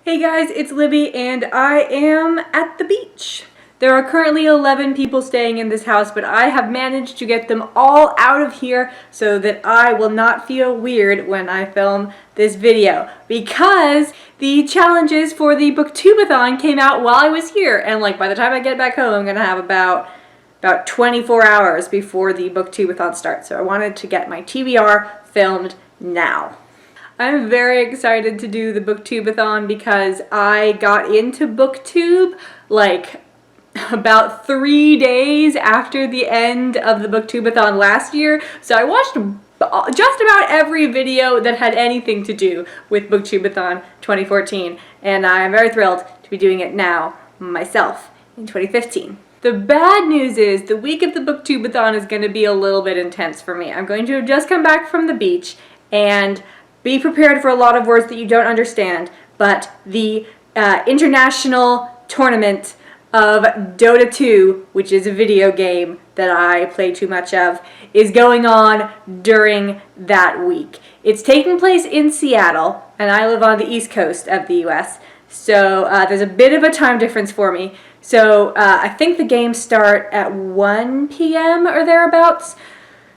Hey guys, it's Libby and I am at the beach. There are currently 11 people staying in this house, but I have managed to get them all out of here so that I will not feel weird when I film this video, because the challenges for the Booktubeathon came out while I was here, and by the time I get back home I'm gonna have about 24 hours before the Booktubeathon starts, so I wanted to get my TBR filmed now. I'm very excited to do the Booktubeathon because I got into Booktube about 3 days after the end of the Booktubeathon last year. So I watched just about every video that had anything to do with Booktubeathon 2014, and I'm very thrilled to be doing it now myself in 2015. The bad news is the week of the Booktubeathon is going to be a little bit intense for me. I'm going to have just come back from the beach, and be prepared for a lot of words that you don't understand, but the international tournament of Dota 2, which is a video game that I play too much of, is going on during that week. It's taking place in Seattle, and I live on the East Coast of the US, so there's a bit of a time difference for me. So I think the games start at 1 p.m. or thereabouts.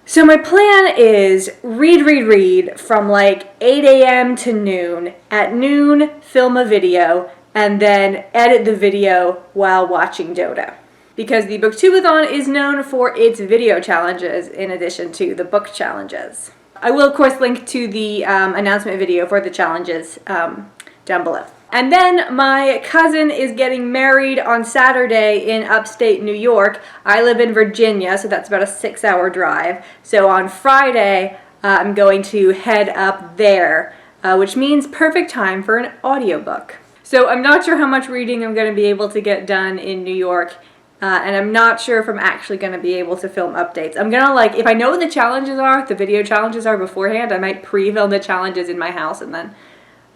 So my plan is read from 8 a.m. to noon. At noon, film a video, and then edit the video while watching Dota. Because the Booktubeathon is known for its video challenges in addition to the book challenges. I will of course link to the announcement video for the challenges down below. And then my cousin is getting married on Saturday in upstate New York. I live in Virginia, so that's about a 6-hour drive. So on Friday, I'm going to head up there, which means perfect time for an audiobook. So I'm not sure how much reading I'm going to be able to get done in New York, and I'm not sure if I'm actually going to be able to film updates. I'm going to, if I know what the challenges are, the video challenges are beforehand, I might pre-film the challenges in my house and then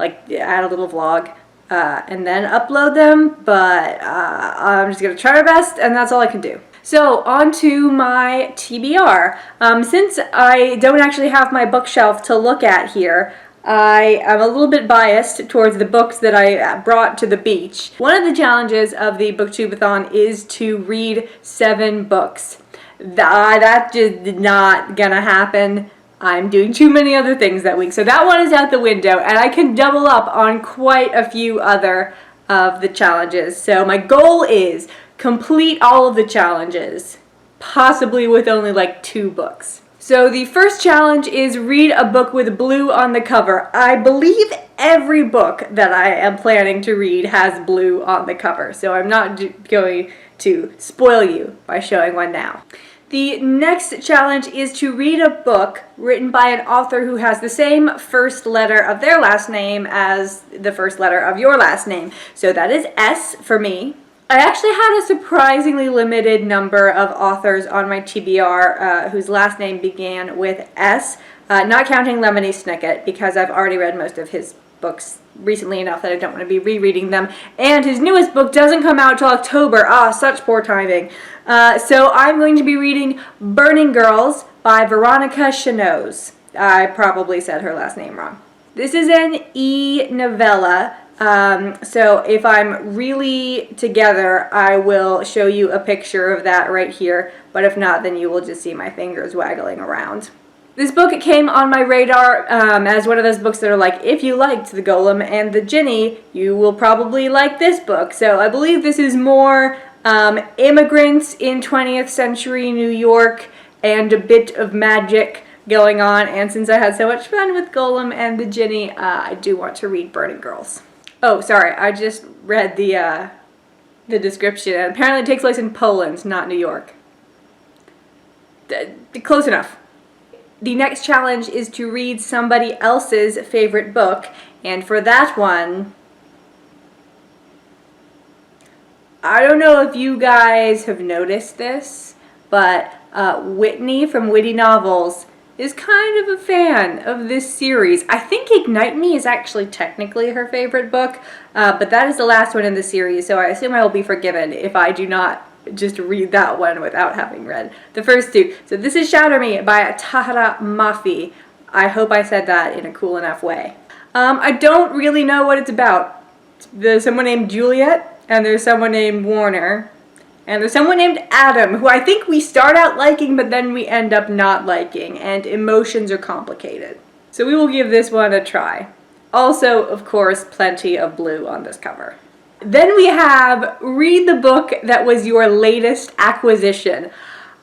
add a little vlog. And then upload them, but I'm just going to try my best, and that's all I can do. So, on to my TBR. Since I don't actually have my bookshelf to look at here, I am a little bit biased towards the books that I brought to the beach. One of the challenges of the Booktubeathon is to read 7 books. That just not gonna happen. I'm doing too many other things that week, so that one is out the window, and I can double up on quite a few other of the challenges. So my goal is complete all of the challenges, possibly with only 2 books. So the first challenge is read a book with blue on the cover. I believe every book that I am planning to read has blue on the cover, so I'm not going to spoil you by showing one now. The next challenge is to read a book written by an author who has the same first letter of their last name as the first letter of your last name. So that is S for me. I actually had a surprisingly limited number of authors on my TBR whose last name began with S, not counting Lemony Snicket, because I've already read most of his books recently enough that I don't want to be rereading them. And his newest book doesn't come out till October. Such poor timing. So I'm going to be reading Burning Girls by Veronica Chenoz. I probably said her last name wrong. This is an e-novella, so if I'm really together, I will show you a picture of that right here, but if not, then you will just see my fingers waggling around. This book came on my radar as one of those books that are if you liked The Golem and the Ginny, you will probably like this book. So I believe this is more immigrants in 20th century New York and a bit of magic going on. And since I had so much fun with Golem and the Ginny, I do want to read Burning Girls. Oh, sorry, I just read the description. And apparently it takes place in Poland, not New York. Close enough. The next challenge is to read somebody else's favorite book, and for that one, I don't know if you guys have noticed this, but Whitney from Witty Novels is kind of a fan of this series. I think Ignite Me is actually technically her favorite book, but that is the last one in the series, so I assume I will be forgiven if I do not just read that one without having read the first 2. So this is Shatter Me by Tahara Mafi. I hope I said that in a cool enough way. I don't really know what it's about. It's There's someone named Juliet, and there's someone named Warner, and there's someone named Adam, who I think we start out liking, but then we end up not liking, and emotions are complicated. So we will give this one a try. Also, of course, plenty of blue on this cover. Then we have read the book that was your latest acquisition.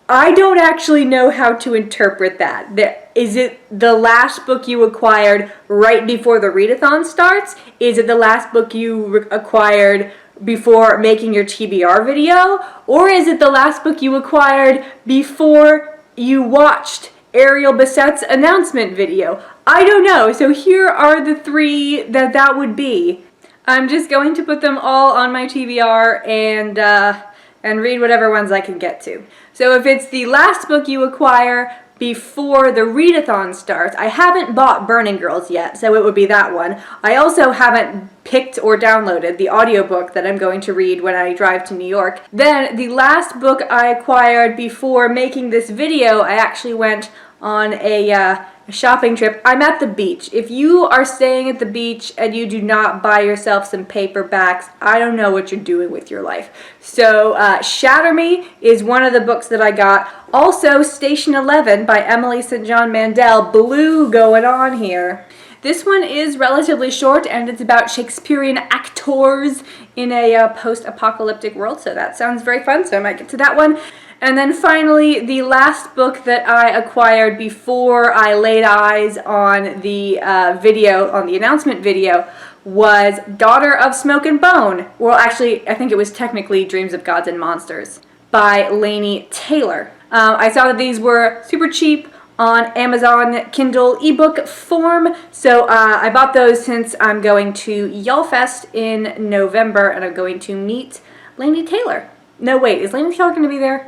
I don't actually know how to interpret that. Is it the last book you acquired right before the readathon starts? Is it the last book you acquired before making your TBR video? Or is it the last book you acquired before you watched Ariel Bassett's announcement video? I don't know. So here are the three that would be. I'm just going to put them all on my TBR and read whatever ones I can get to. So if it's the last book you acquire before the readathon starts, I haven't bought Burning Girls yet, so it would be that one. I also haven't picked or downloaded the audiobook that I'm going to read when I drive to New York. Then the last book I acquired before making this video, I actually went on a shopping trip. I'm at the beach. If you are staying at the beach and you do not buy yourself some paperbacks, I don't know what you're doing with your life. So Shatter Me is one of the books that I got. Also Station 11 by Emily St. John Mandel. Blue going on here. This one is relatively short and it's about Shakespearean actors in a post-apocalyptic world, so that sounds very fun, so I might get to that one. And then finally, the last book that I acquired before I laid eyes on the on the announcement video, was Daughter of Smoke and Bone. Well, actually, I think it was technically Dreams of Gods and Monsters by Laini Taylor. I saw that these were super cheap on Amazon Kindle ebook form, so I bought those since I'm going to YALLFest in November and I'm going to meet Laini Taylor. No, wait, is Laini Taylor going to be there?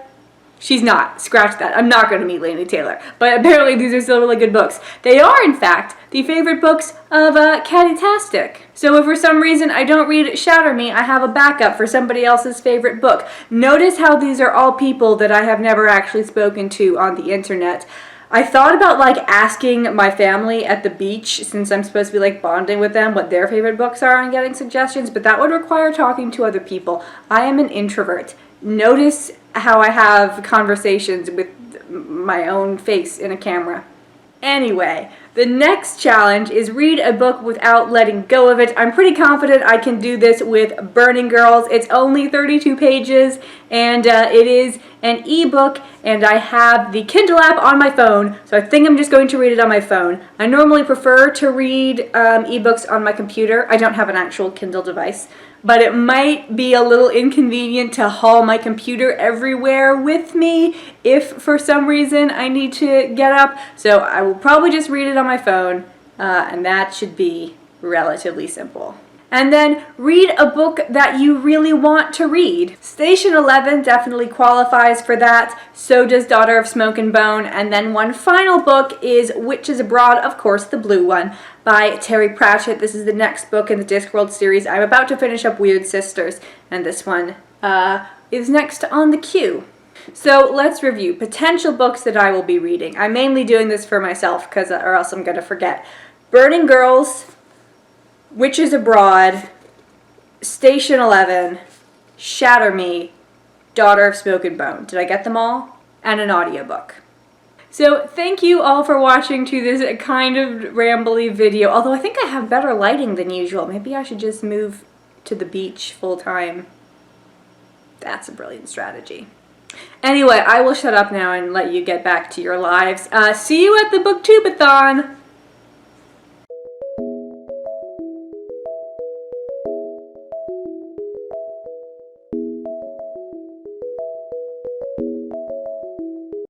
She's not. Scratch that. I'm not going to meet Laini Taylor. But apparently these are still really good books. They are, in fact, the favorite books of Catty-tastic. So if for some reason I don't read Shatter Me, I have a backup for somebody else's favorite book. Notice how these are all people that I have never actually spoken to on the internet. I thought about asking my family at the beach, since I'm supposed to be bonding with them, what their favorite books are and getting suggestions, but that would require talking to other people. I am an introvert. Notice how I have conversations with my own face in a camera. Anyway, the next challenge is read a book without letting go of it. I'm pretty confident I can do this with Burning Girls. It's only 32 pages and it is an ebook and I have the Kindle app on my phone, so I think I'm just going to read it on my phone. I normally prefer to read ebooks on my computer. I don't have an actual Kindle device, but it might be a little inconvenient to haul my computer everywhere with me if for some reason I need to get up. So I will probably just read it on my phone, and that should be relatively simple. And then read a book that you really want to read. Station 11 definitely qualifies for that. So does Daughter of Smoke and Bone. And then one final book is Witches Abroad, of course, the blue one, by Terry Pratchett. This is the next book in the Discworld series. I'm about to finish up Weird Sisters, and this one is next on the queue. So let's review potential books that I will be reading. I'm mainly doing this for myself, or else I'm going to forget. Burning Girls, Witches Abroad, Station 11, Shatter Me, Daughter of Smoke and Bone. Did I get them all? And an audiobook. So thank you all for watching to this kind of rambly video, although I think I have better lighting than usual. Maybe I should just move to the beach full time. That's a brilliant strategy. Anyway, I will shut up now and let you get back to your lives. See you at the Booktubeathon!